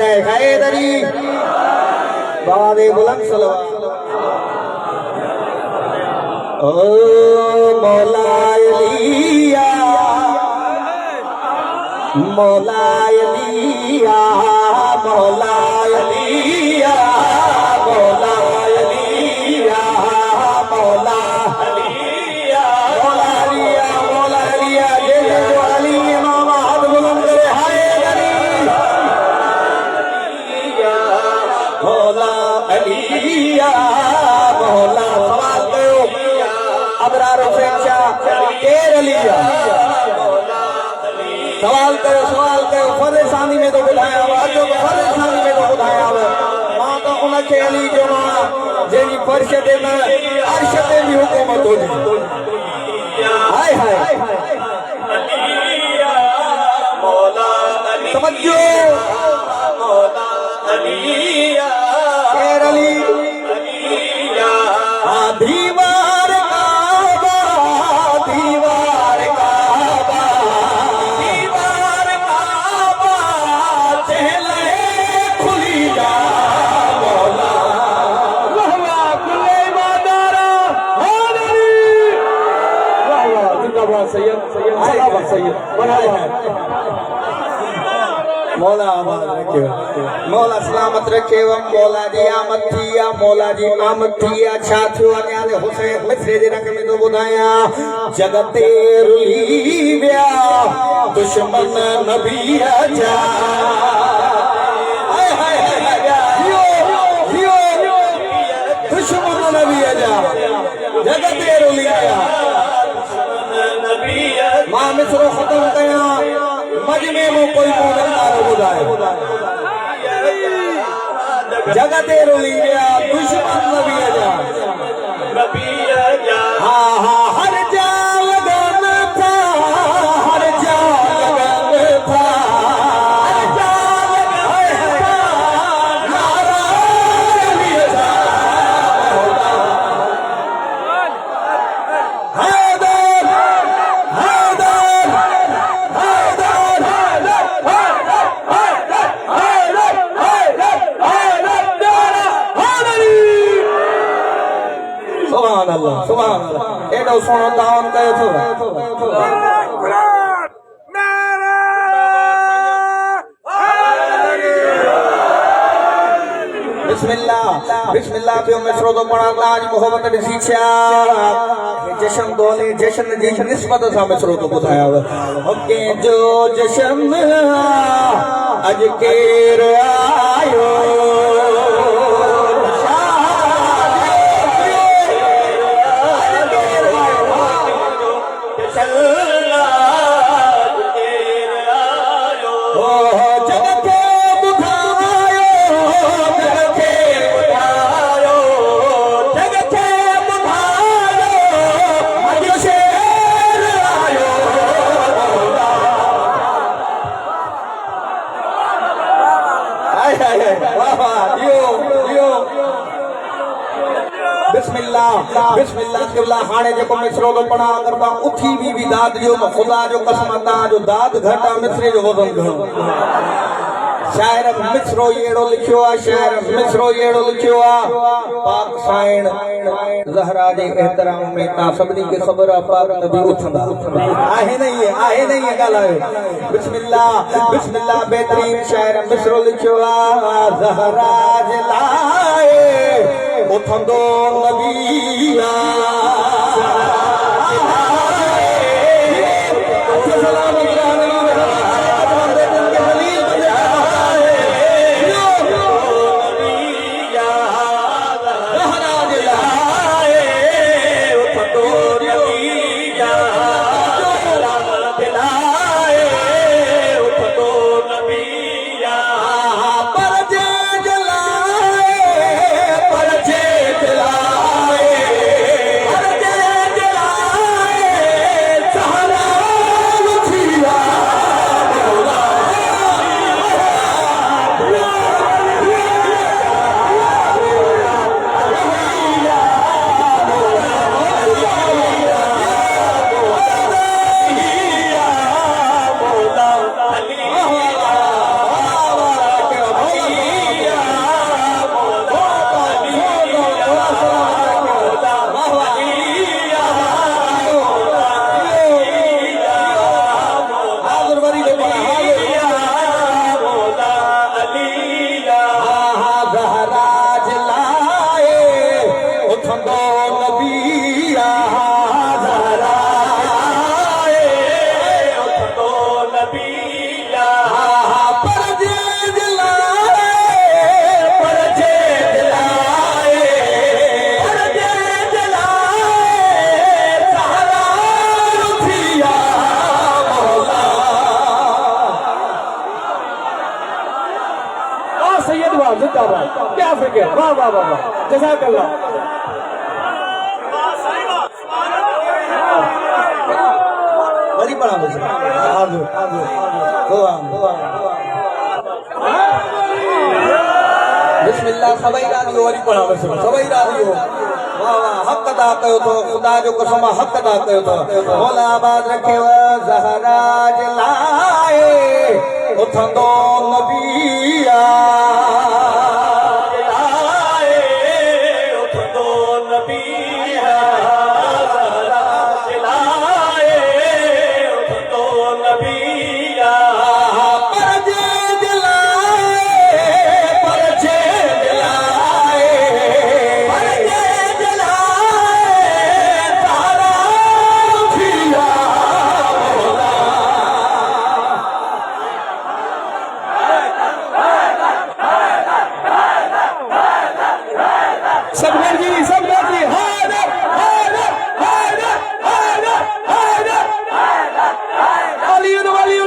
हैदरी बादे बुलंद सलवात ओ मौला अलिया मौला अलिया मौला अलिया मौला अलिया मौला अलिया मौला अलिया मौला अलिया ये जो अली इमाम हाथ बुलंद करे हैदरी मौला अलिया मौला सवाल करो अबरार हुसैन शाह केर अलिया सवाल करो फरेसानी में तो बुधाया जो फरेसानी में तो बुधाया मां तो उनके अली जो मां जेनी फरशते में अरशते भी हुकूमत हो हाय हाय मौला अली समझो मौला अलिया केर अली अलिया दीवार काबा दीवार काबा दीवार काबा चहले खुली जा मौला वाह कुल्ले मादारा हैदरी वाह जिंदाबाद सैयद जिंदाबाद सैयद मरहबा मौला आबाद रखे मौला सलामत रखे मौला जी आमद थिया मौला जी आमद थिया छा थियो अने हुसैन मिसरे जे रंग में तो बुधाया जगते रुली विया दुश्मन नबी जा हाय हाय जियो दुश्मन नबी जा जगते रुली विया मां मिसरो खत्म कया मजमे में कोई मोहब्बत बुधाए जगते रुली गया दुश्मन नबी जा हाँ हाँ हर जा लगन था हर जा लगन था हर जा लगन था नारा अली जा हैदर हैदर सुभान अल्लाह एडो सोनो दावन कयो थो बिस्मिल्लाह बिस्मिल्लाह पे मिसरो तो पढ़ा ताज मोहब्बत ॾिसी छा जशन दोले जशन जी निस्बत सां मिसरो तो ॿुधाया के जो जशन अज केर आयो बिस्मिल्लाह किबला हाने जेको मिसरो तो पढ़ा अगर ता उठी भी दाद जो खुदा जो कसम ता जो दाद घटा मिसरे जो वजन घणो शायर मिसरो येड़ो लिखियो आ शायर मिसरो येड़ो लिखियो आ पाक साइन ज़हरा जे एहतराम में ता सबनी के खबर आ पाक नबी उठंदा आहे नहीं गालायो बिस्मिल्लाह बिस्मिल्लाह बेहतरीन शायर मिसरो लिखियो आ ज़हरा जे लाए उठंदो नबी सैयद वाह जिंदाबाद क्या फिक्र वाह वाह वाह वाह जज़ाकल्लाह वरी पढ़ा बस हाज़िर बिस्मिल्लाह सभई राज़ी वरी पढ़ा बस सभई राज़ी हो वाह वाह हक़ अदा कयो तो खुदा जो कसम हक़ अदा कयो तो मौला आबाद रखे ज़हरा जे लाए उथंदो नबिया उथंदो नबिया सब गर्जी हादर हादर हादर हादर हादर अली वली